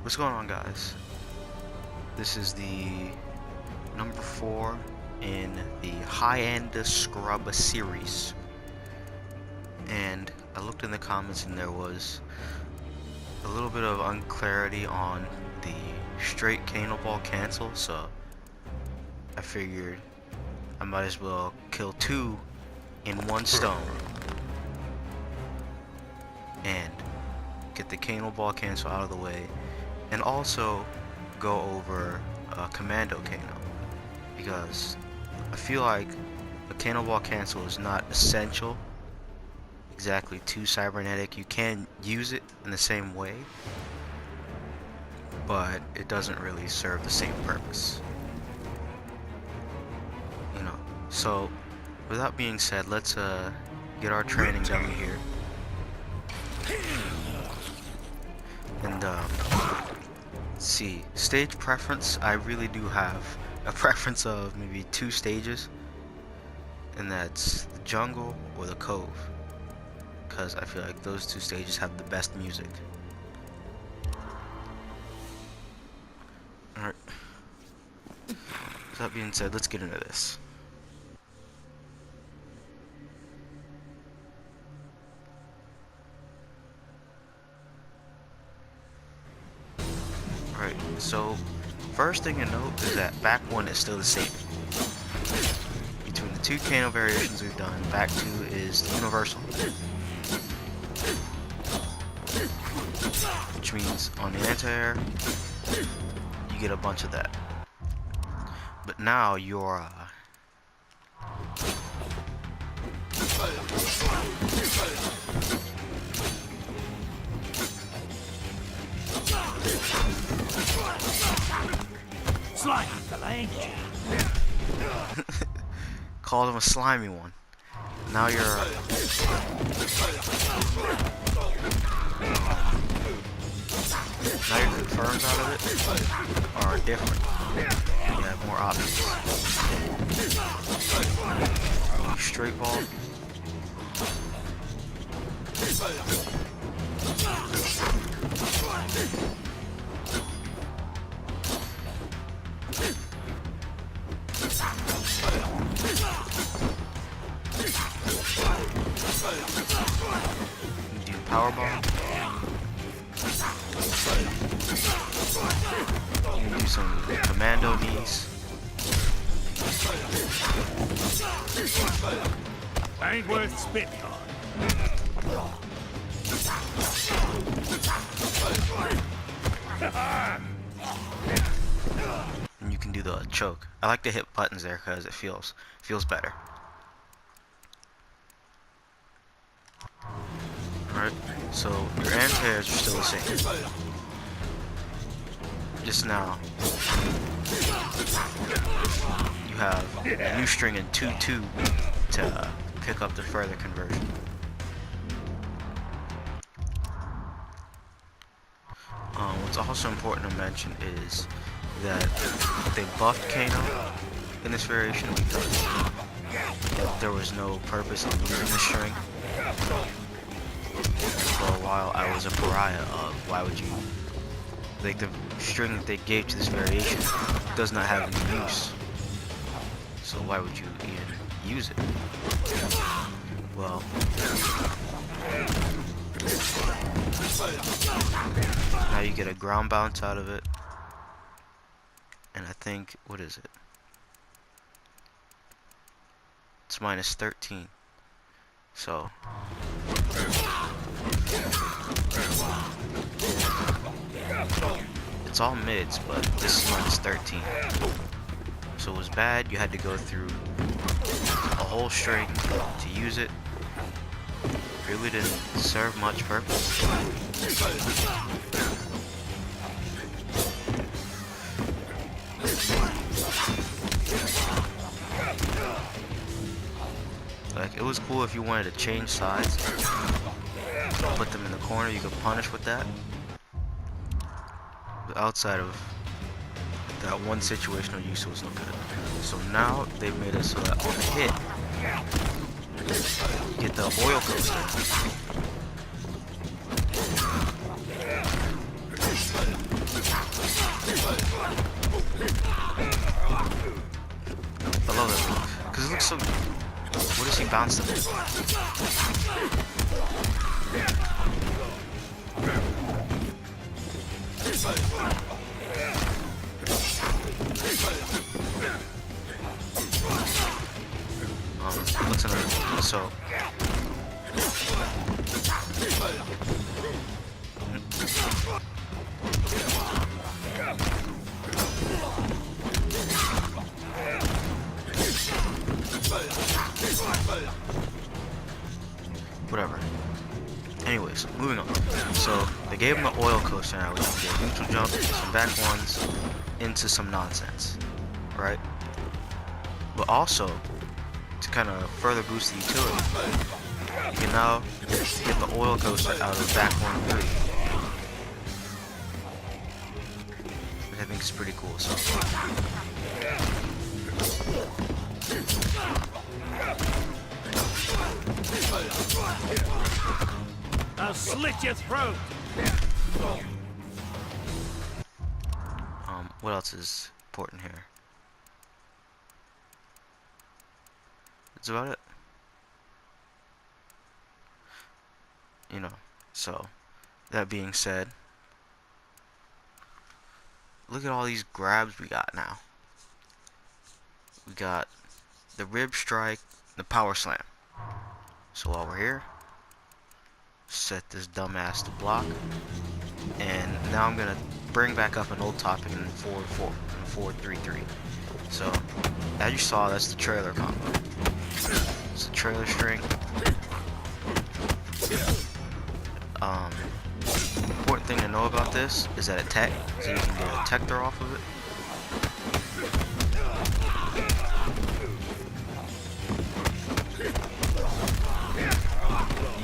What's going on, guys? This is the number 4 in the high-end scrub series, and I looked in the comments and there was a little bit of unclarity on the straight canal ball cancel, so I figured I might as well kill 2 in 1 stone and get the canal ball cancel out of the way, and also go over Commando Kano, because I feel like a canal ball cancel is not essential exactly to cybernetic. You can use it in the same way, but it doesn't really serve the same purpose, you know. So with that being said, let's get our training dummy here. And let's see, stage preference, I really do have a preference of maybe 2 stages, and that's the jungle or the cove, because I feel like those 2 stages have the best music. Alright, so that being said, let's get into this. Alright, so first thing to note is that back 1 is still the same. Between the 2 Kano variations we've done, back 2 is the universal, which means on the anti-air you get a bunch of that. But now your Slime the language. called him a slimy one. Now your confirms out of it are different. You have more options. Straight ball. Do power bomb. You can do some commando knees. Ain't worth spitting on. And you can do the choke. I like to hit buttons there because it feels better. Alright, so your anti-airs are still the same. Just now, you have a new string in 2-2 to pick up the further conversion. What's also important to mention is that they buffed Kano in this variation because there was no purpose in using the string. For a while I was a pariah of why would you, like, the string that they gave to this variation does not have any use, so why would you even use it? Well, now you get a ground bounce out of it, and I think, what is it? It's minus 13. So it's all mids, but this is minus 13. So it was bad. You had to go through a whole string to use it. Really didn't serve much purpose. Like, it was cool if you wanted to change sides, put them in the corner, you could punish with that. But outside of that one situational use, was no good. So now they've made it so that on the hit, you get the oil coaster. so... What does he bounce them in? What's another? So... Whatever. Anyways, moving on. So they gave him the oil coaster now. We can get neutral jump, some back ones, into some nonsense, right? But also, to kind of further boost the utility, you can now get the oil coaster out of back 1 3, which I think is pretty cool. So. I'll slit your throat. What else is important here? That's about it. You know, so that being said, look at all these grabs we got now. We got the rib strike, the power slam. So while we're here, set this dumbass to block, and now I'm gonna bring back up an old topic in 4-4 and 4-3-3. So as you saw, that's the trailer combo. It's the trailer string. Important thing to know about this is that it tech, so you can get a tech throw off of it.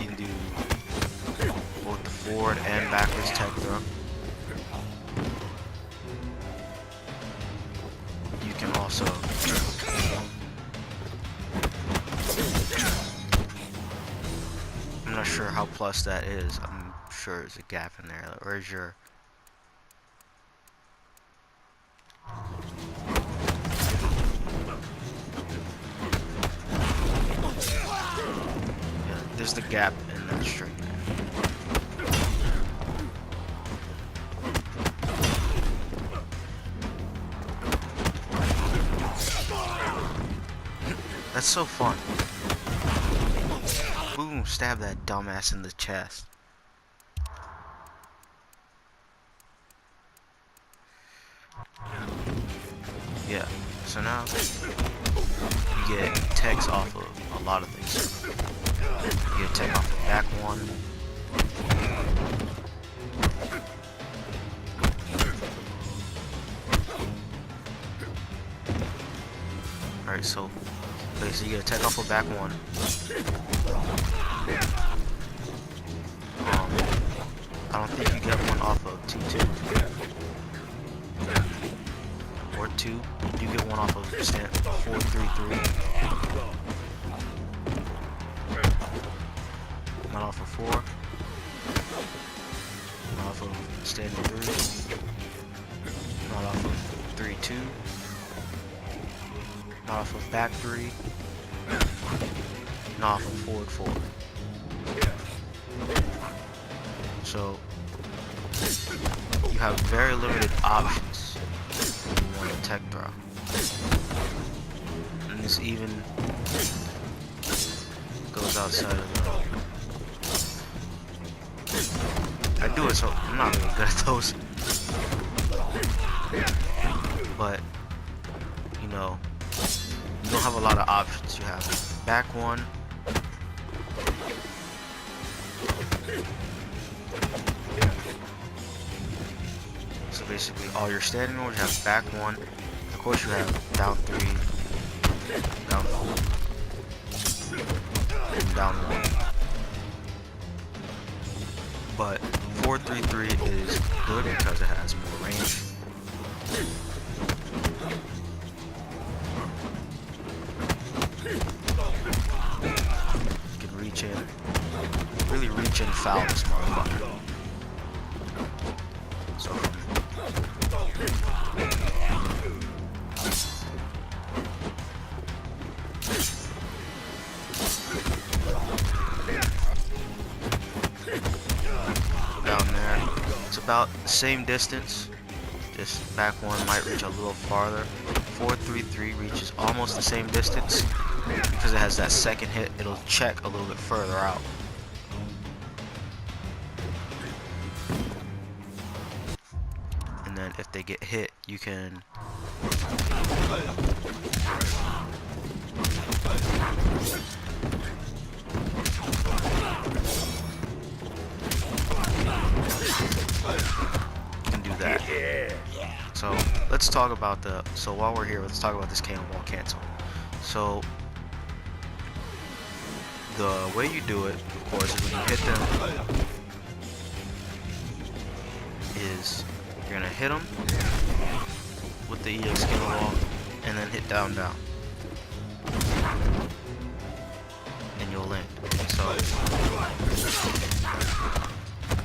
You can do both the forward and backwards tech throw. You can also I'm not sure how plus that is. I'm sure there's a gap in there. Where's your... Yeah, there's the gap in that string there. That's so fun. Boom, stab that dumbass in the chest. Yeah, so now you get techs off of a lot of things. You get tech off of back one. Alright, so basically you get a tech off of back one. I don't think you get one off of 2-2 or 2. You get one off of stand 4-3-3. Not off of 4. Not off of standing 3. Not off of 3-2. Not off of back 3. Not off of forward 4. So you have very limited options when you want a tech throw. And this even goes outside of the... I do it, so I'm not really good at those. But, you know, you don't have a lot of options. You have back one. So basically all your standing orders have back one. Of course you have down 3, down 4, and down 1. But 4-3-3 is good because it has more range. You can reach in, really reach in, foul this motherfucker. So It's about the same distance. Just back one might reach a little farther. 433 reaches almost the same distance. Because it has that second hit, it'll check a little bit further out. And then if they get hit, you can do that. So let's talk about so while we're here, let's talk about this cannonball cancel. So the way you do it, of course, is when you hit them, is you're gonna hit them with the EX cannonball and then hit down down, and you'll land. So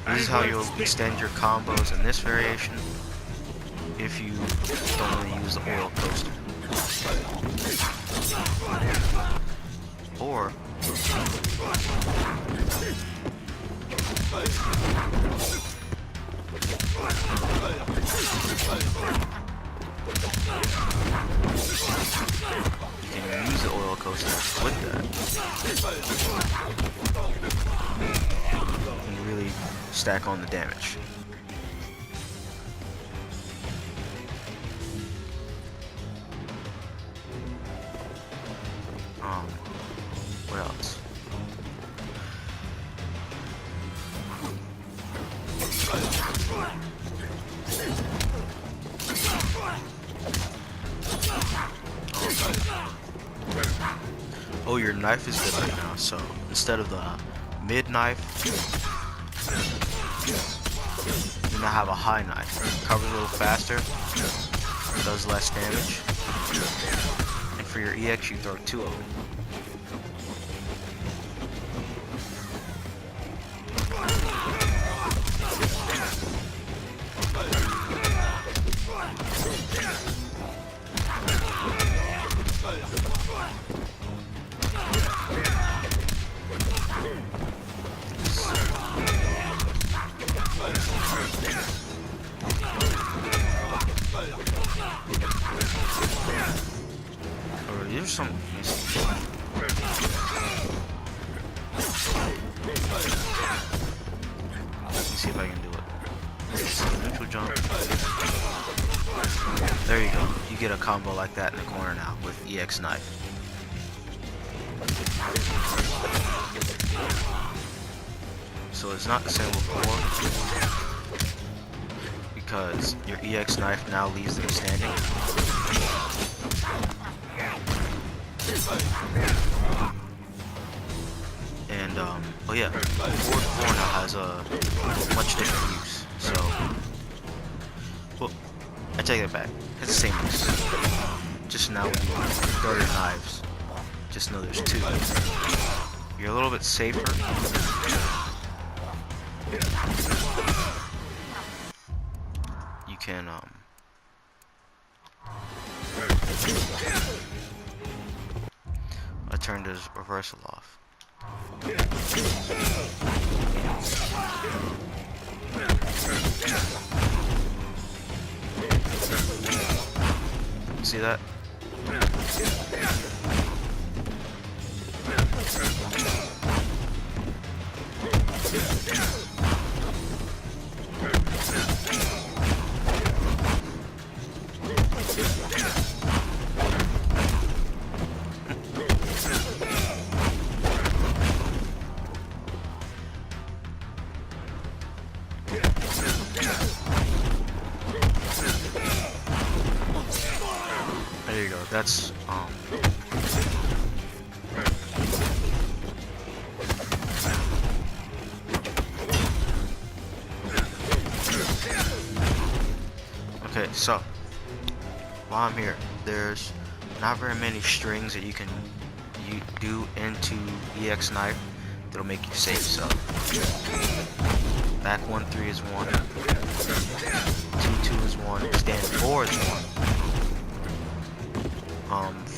this is how you'll extend your combos in this variation if you don't want to use the oil coaster. Or you can use the oil coaster with that and really stack on the damage. What else? Oh, your knife is good right now, so instead of the mid knife, you now have a high knife. It covers a little faster, does less damage, and for your EX you throw 2 of them. There's some. Let's see if I can do it. Neutral jump. There you go. You get a combo like that in the corner now with EX knife. So it's not the same before because your EX knife now leaves them standing. And oh yeah, 4 now has a much different use. So, well, I take that back. It's the same use. Just now when you throw your knives, just know there's 2. You're a little bit safer. You can I turned his reversal off. See that? There you go. That's okay, so while I'm here, there's not very many strings that you can do into EX knife that'll make you safe. So back 1-3 is 1, 2-2 is 1, stand 4 is 1.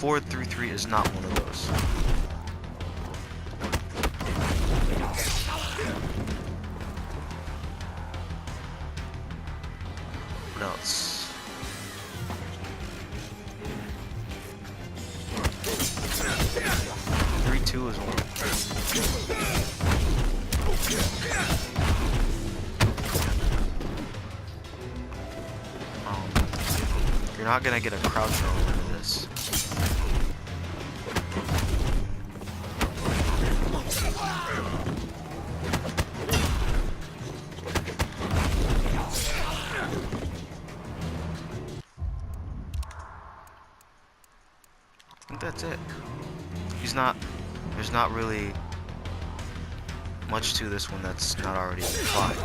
4-3-3 is not one of those. else? 3-2 is one. You're not gonna get a crouch roll into this. I think that's it. There's not really much to this one that's not already implied.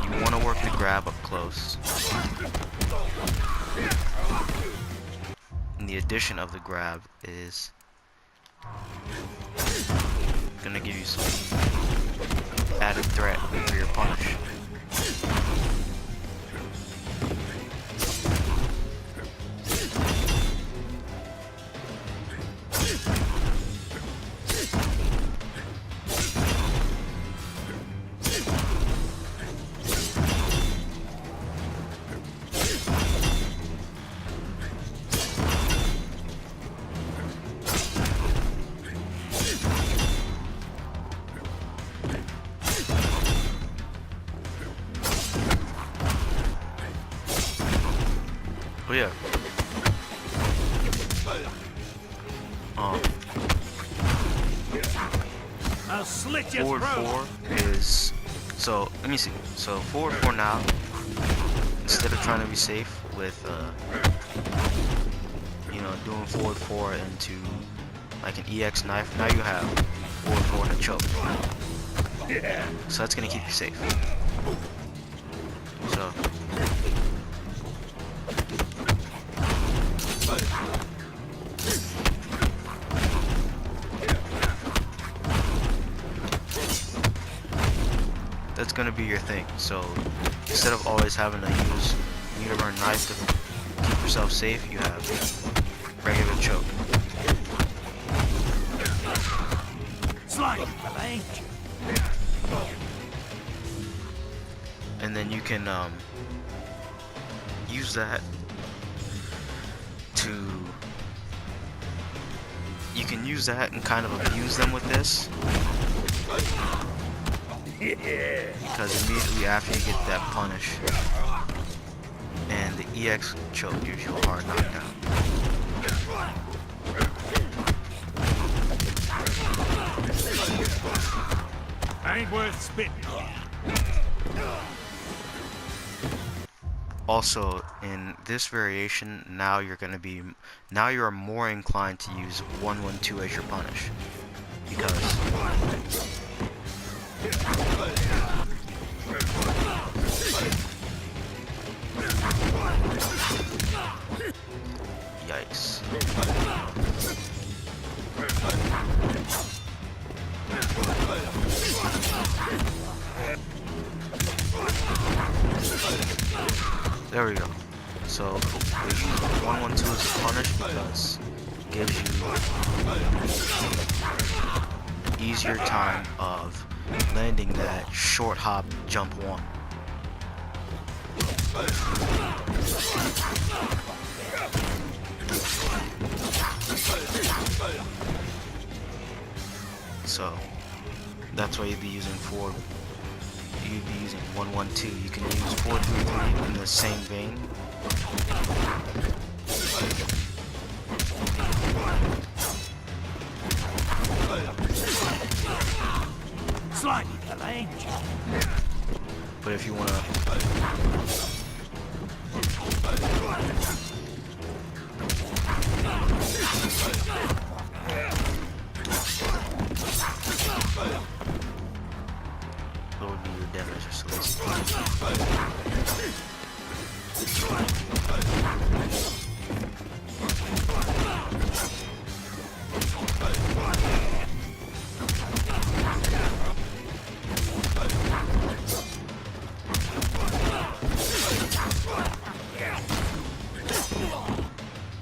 You want to work the grab up close. And the addition of the grab is gonna give you some added threat for your punish. Oh yeah. I'll slit your Forward throat. 4 is, so let me see. So forward 4 now, instead of trying to be safe with you know, doing forward 4 into like an EX knife, now you have forward 4 and a choke. So that's gonna keep you safe. So that's gonna be your thing. So instead of always having to use meter or knife to keep yourself safe, you have regular choke. And then you can use that to, you can use that and kind of abuse them with this. Because immediately after you get that punish and the EX choke gives you a hard knockdown. Ain't worth spitting. Also, in this variation, now you're more inclined to use 1-1-2 as your punish, because yikes. There we go. So we use 1-1-2 as a punish because it gives you an easier time of landing that short hop jump 1. So that's why you'd be using 4. You'd be using 1-1-2. You can use 4-3-3 in the same vein. But if you want to what would be your damage or so?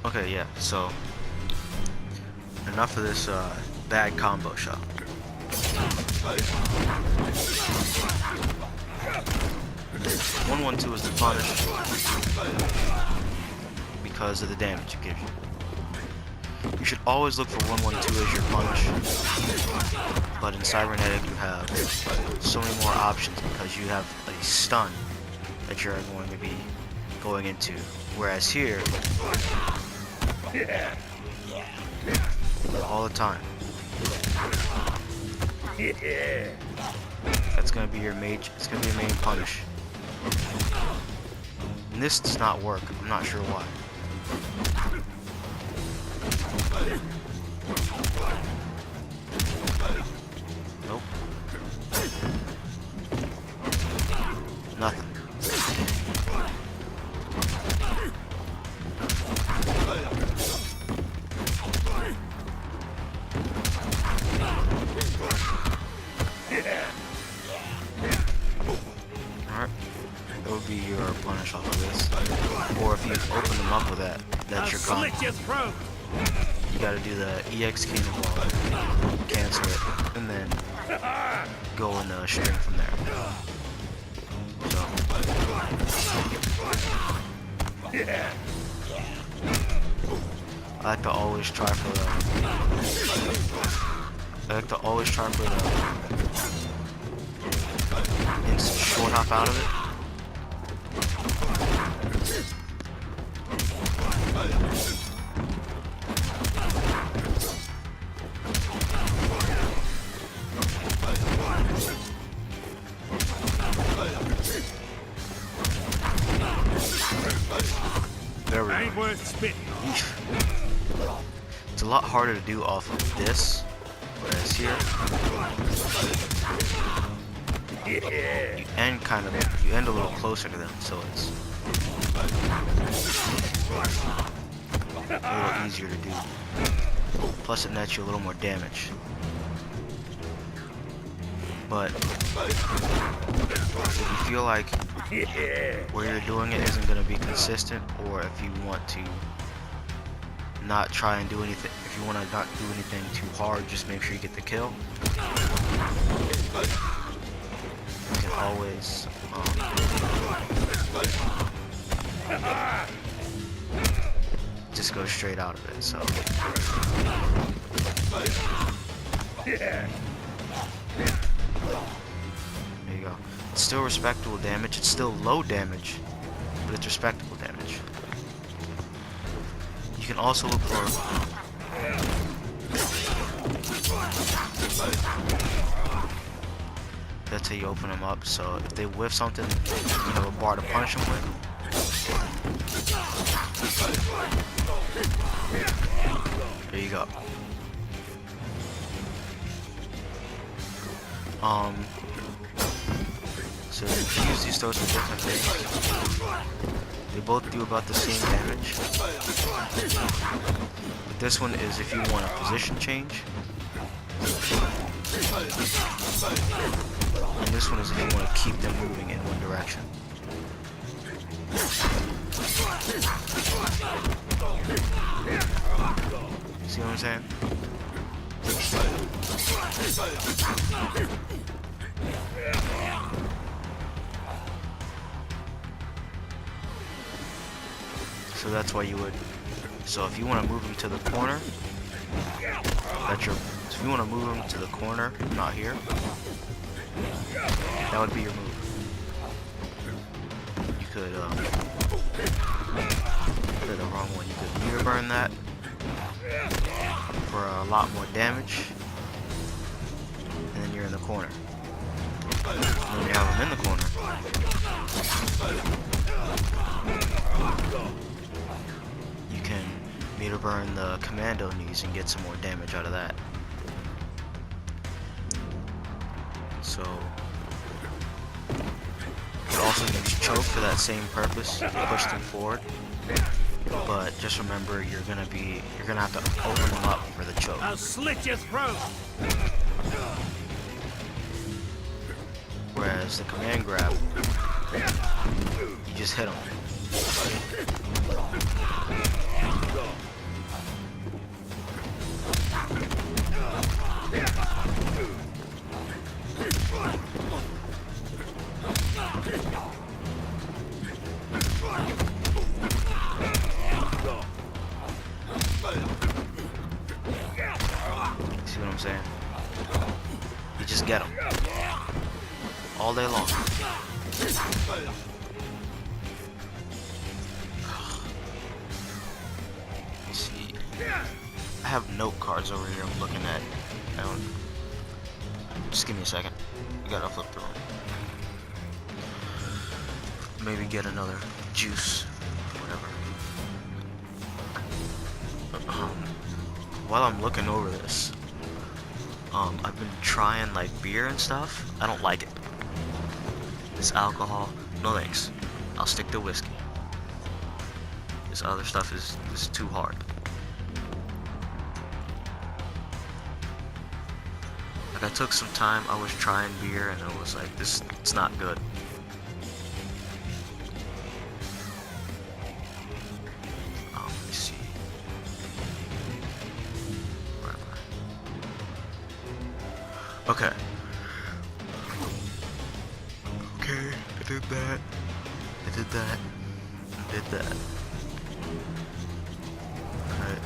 Okay, yeah, so enough of this bad combo shot. 112 is the punish because of the damage it gives you. You should always look for 112 as your punish, but in Cybernetic you have so many more options because you have a stun that you're going to be going into, whereas here, all the time. That's gonna be your mage. It's gonna be your main punish. And this does not work. I'm not sure why. Nope. Nothing. Alright. That would be your punish off of this. Or if you open them up with that, that's your combo. You gotta do the EX cannonball, cancel it, and then go in the string from there. So. I like to always try for the instant short hop out of it. There we go. It's a lot harder to do off of this, whereas here you end a little closer to them, so it's a little easier to do. Plus it nets you a little more damage. But if you feel like where you're doing it isn't going to be consistent, or if you want to not try and do anything, if you want to not do anything too hard, just make sure you get the kill. You can always just go straight out of it. So there you go. It's still respectable damage. It's still low damage, but it's respectable damage. You can also look for that's how you open them up. So if they whiff something, you have a bar to punish them with. There you go. So you can use these throws for different things. They both do about the same damage. But this one is if you want a position change. And this one is if you want to keep them moving in one direction. See what I'm saying? So that's why you would. So if you want to move them to the corner, that's your. So if you want to move them to the corner, not here, that would be your move. You could. Did the wrong one. You could meter burn that for a lot more damage, and then you're in the corner. And then you have them in the corner. You can meter burn the Commando knees and get some more damage out of that. So you can also use choke for that same purpose, push them forward. But just remember, you're gonna have to open them up for the choke. I'll slit your throat. Whereas the command grab, you just hit them. all day long. Let's see. I have note cards over here I'm looking at. Just give me a second. We gotta flip through them. Maybe get another juice, whatever. While I'm looking over this, I've been trying like beer and stuff. I don't like it. This alcohol, no thanks. I'll stick to whiskey. This other stuff is too hard. Like I took some time, I was trying beer and I was like, it's not good. Let me see. Where am I? Okay. Okay, I did that. I did that. I did that. Okay.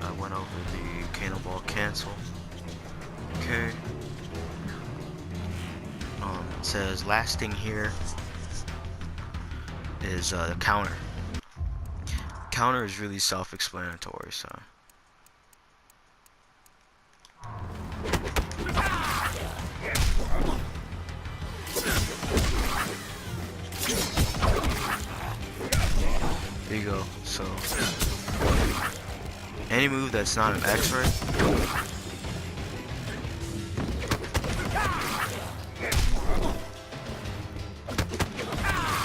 I went over the cannonball cancel. Okay. It says last thing here is the counter. Counter is really self-explanatory, so. There you go. So any move that's not an X-ray.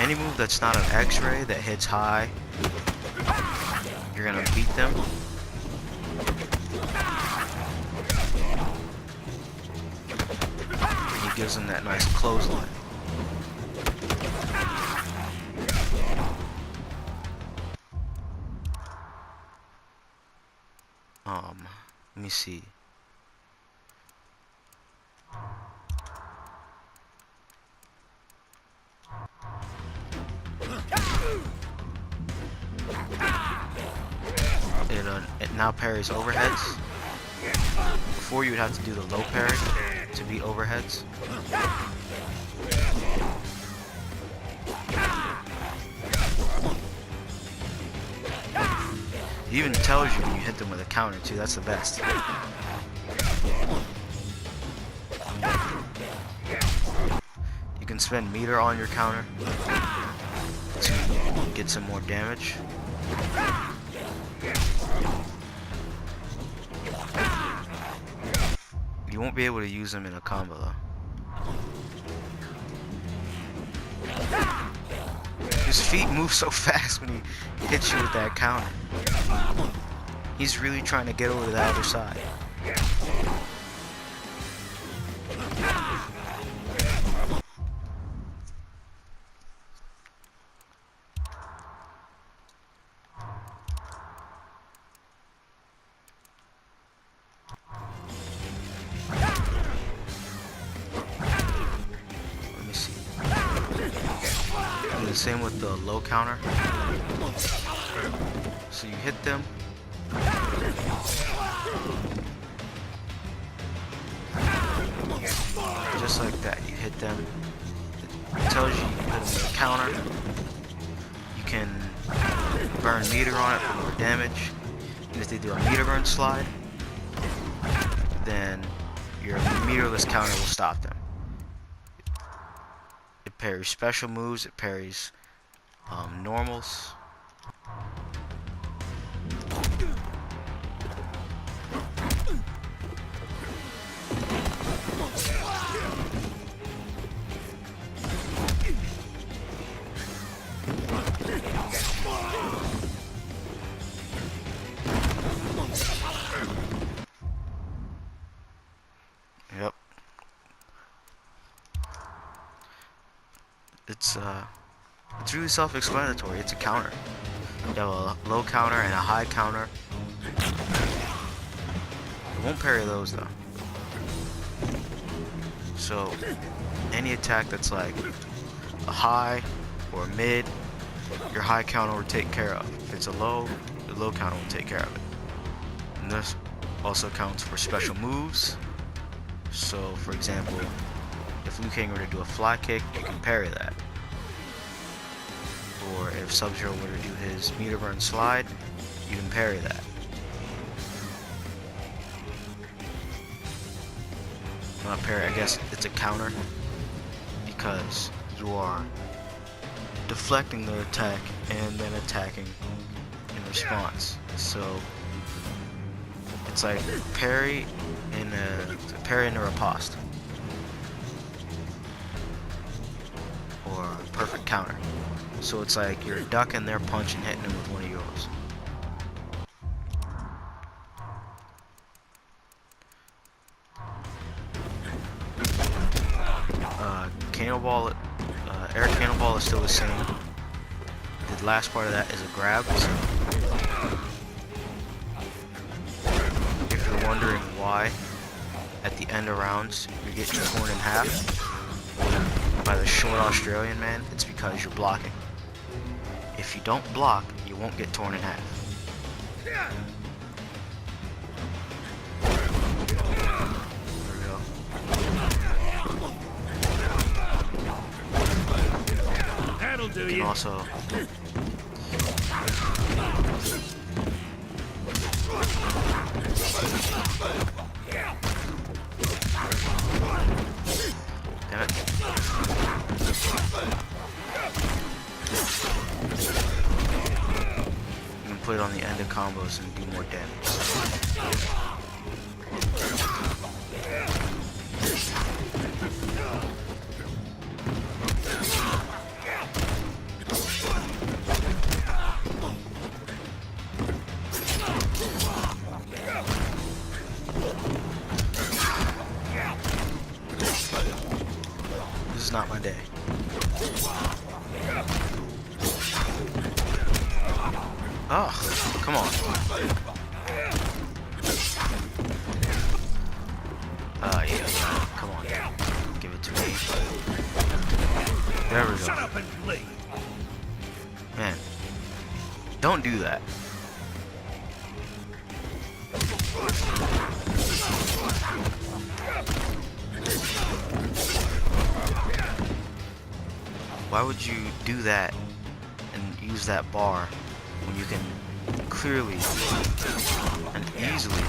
Any move that's not an X-ray that hits high, you're gonna beat them. And he gives them that nice clothesline. Let me see. It now parries overheads. Before you would have to do the low parry to beat overheads. It even tells you when you hit them with a counter too, that's the best. You can spend meter on your counter to get some more damage. You won't be able to use them in a combo though. His feet move so fast when he hits you with that counter. He's really trying to get over to the other side. Let me see. Do the same with the low counter. So you hit them. Just like that, you hit them. It tells you you can put them in a counter. You can burn meter on it for more damage. And if they do a meter burn slide, then your meterless counter will stop them. It parries special moves, it parries normals. Yep. It's really self-explanatory. It's a counter. You have a low counter and a high counter. It won't parry those though. So any attack that's like a high or a mid, your high counter will take care of. If it's a low, the low counter will take care of it. And this also counts for special moves. So for example, if Liu Kang were to do a fly kick, you can parry that. Or if Sub-Zero were to do his meter burn slide, you can parry that. Not parry, I guess it's a counter, because you are deflecting the attack and then attacking in response. So it's like parry and a riposte, or a perfect counter. So it's like you're ducking their punch and hitting them with one of yours. Cannonball, air cannonball is still the same. The last part of that is a grab. So if you're wondering why at the end of rounds you're getting torn in half by the short Australian man, it's because you're blocking. If you don't block, you won't get torn in half. Do you can also damn it. You can put it on the end of combos and do more damage. Not my day. Oh, come on. Yeah, come on. Give it to me. There we go. Shut up and play. Man, don't do that. Why would you do that and use that bar when you can clearly and easily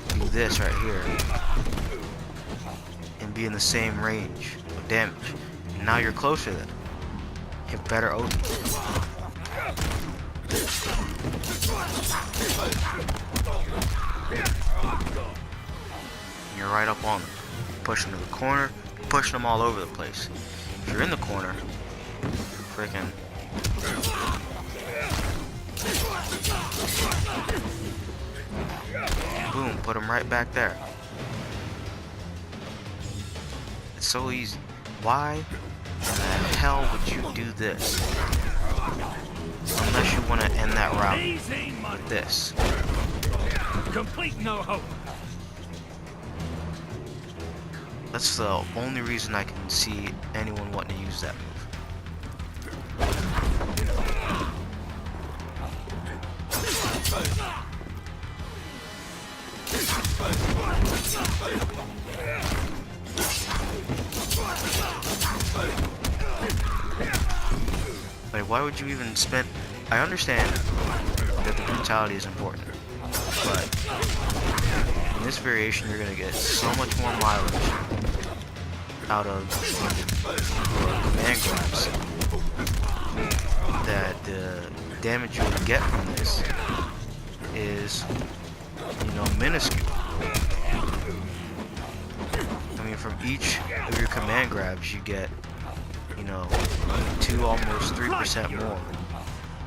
do this right here and be in the same range of damage? And now you're closer to them. You have better OD. And you're right up on them. Push them to the corner. Pushing them all over the place. If you're in the corner, freaking boom, put them right back there. It's so easy. Why in the hell would you do this? Unless you want to end that round with this. Complete no hope. That's the only reason I can see anyone wanting to use that move. Like, why would you even spend... I understand that the brutality is important, but in this variation you're going to get so much more mileage out of command grabs that the damage you would get from this is, you know, minuscule. I mean, from each of your command grabs you get, you know, 2, almost 3% more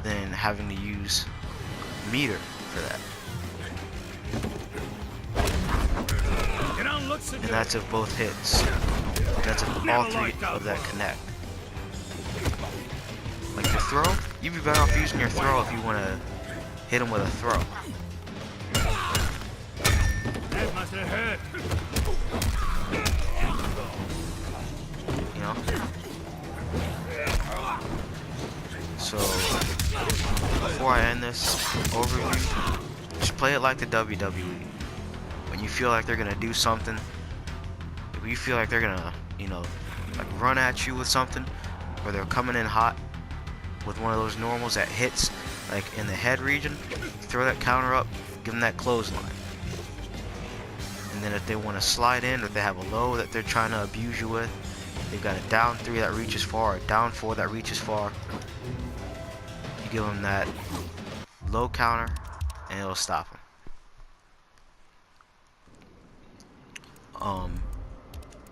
than having to use meter for that. And that's if both hits. That's if all 3 of that connect. Like your throw, you'd be better off using your throw if you want to hit him with a throw. That must have hurt. You know? So, before I end this overview, just play it like the WWE. When you feel like they're going to do something, you feel like they're gonna, you know, like run at you with something, or they're coming in hot with one of those normals that hits like in the head region, throw that counter up, give them that clothesline. And then if they want to slide in, or if they have a low that they're trying to abuse you with, they've got a down 3 that reaches far, a down 4 that reaches far. You give them that low counter, and it'll stop them.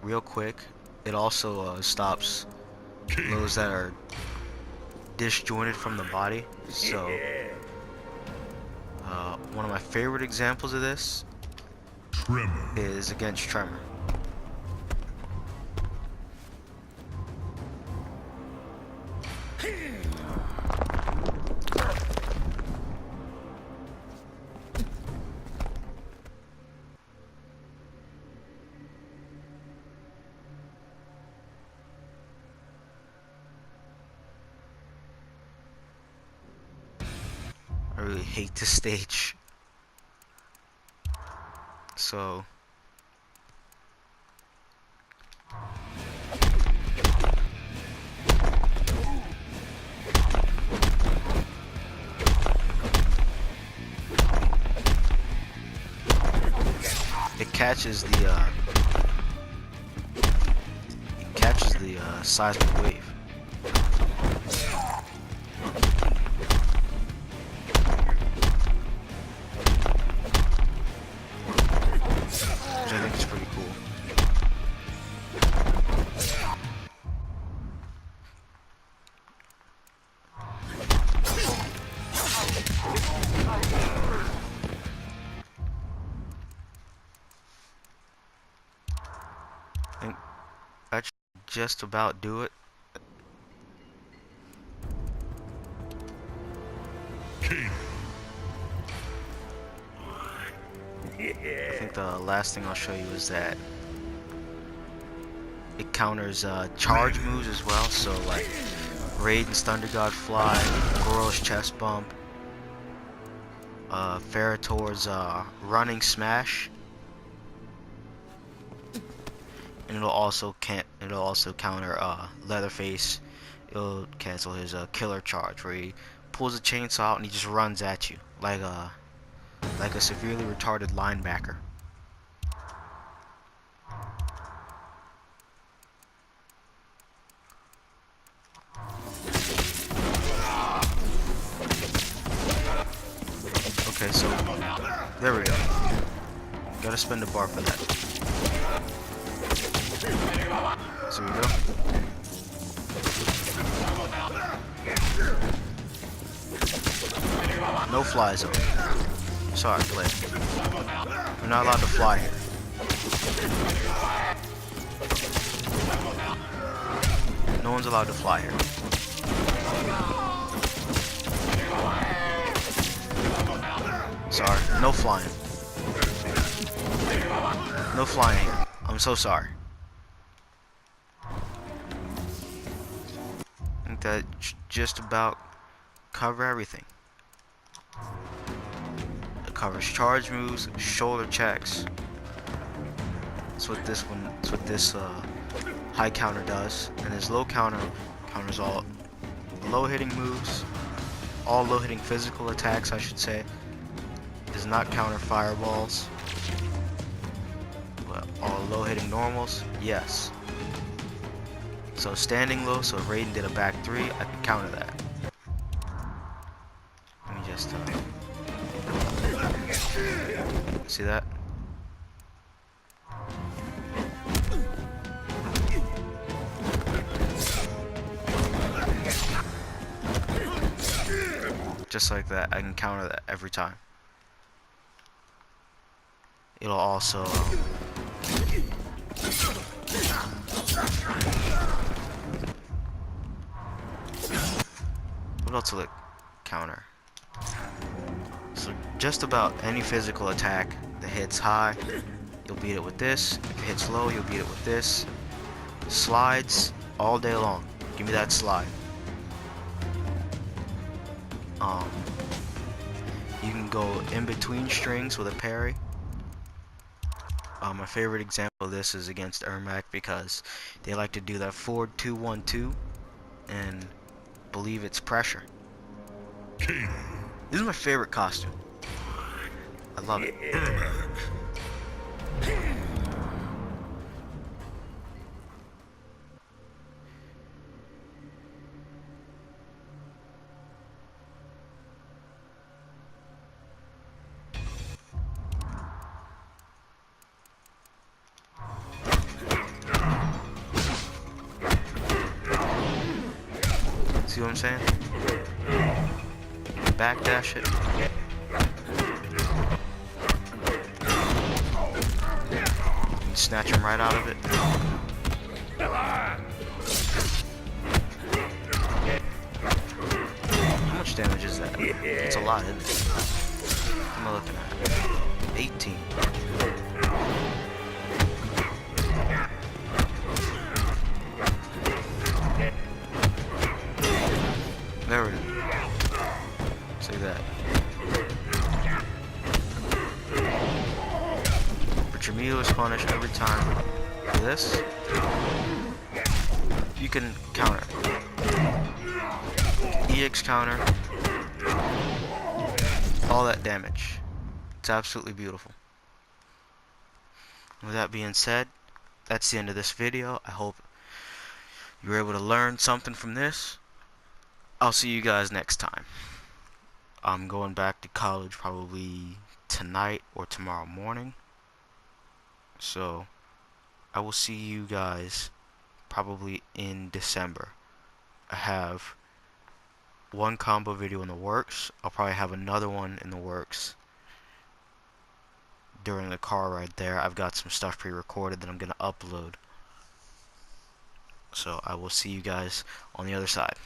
Real quick, it also stops lows that are disjointed from the body. So, one of my favorite examples of this is against Tremor. I really hate this stage. So it catches the seismic wave. Which I think is pretty cool. I think that should just about do it. I think the last thing I'll show you is that it counters charge moves as well. So like Raiden's Thunder God Fly, Goro's Chest Bump, Ferritor's Running Smash, and it'll also counter Leatherface. It'll cancel his Killer Charge, where he pulls a chainsaw out and he just runs at you like a severely retarded linebacker. Okay, so there we go. Gotta spend a bar for that. So we go. No fly zone. Sorry, player. We're not allowed to fly here. No one's allowed to fly here. Sorry, no flying. No flying here. I'm so sorry. I think that just about cover everything. It covers charge moves, shoulder checks. That's what this high counter does, and his low counter counters all low hitting moves, all low hitting physical attacks, I should say. Does not counter fireballs. But all low hitting normals, yes. So standing low, so if Raiden did a back 3, I could counter that. Let me just see that? Just like that, I can counter that every time. It'll also what else will it counter? So just about any physical attack that hits high, you'll beat it with this. If it hits low, you'll beat it with this. Slides all day long. Give me that slide. You can go in between strings with a parry. My favorite example of this is against Ermac because they like to do that forward 2-1-2 and believe it's pressure. King. This is my favorite costume. I love it. See what I'm saying? Backdash it. Snatch him right out of it. How much damage is that? It's a lot, isn't it? What am I looking at? 18. There it is. See that. But your meal is punished every time. For this, you can counter. EX counter. All that damage. It's absolutely beautiful. With that being said, that's the end of this video. I hope you were able to learn something from this. I'll see you guys next time. I'm going back to college probably tonight or tomorrow morning. So, I will see you guys probably in December. I have one combo video in the works. I'll probably have another one in the works during the car ride there. I've got some stuff pre-recorded that I'm going to upload. So, I will see you guys on the other side.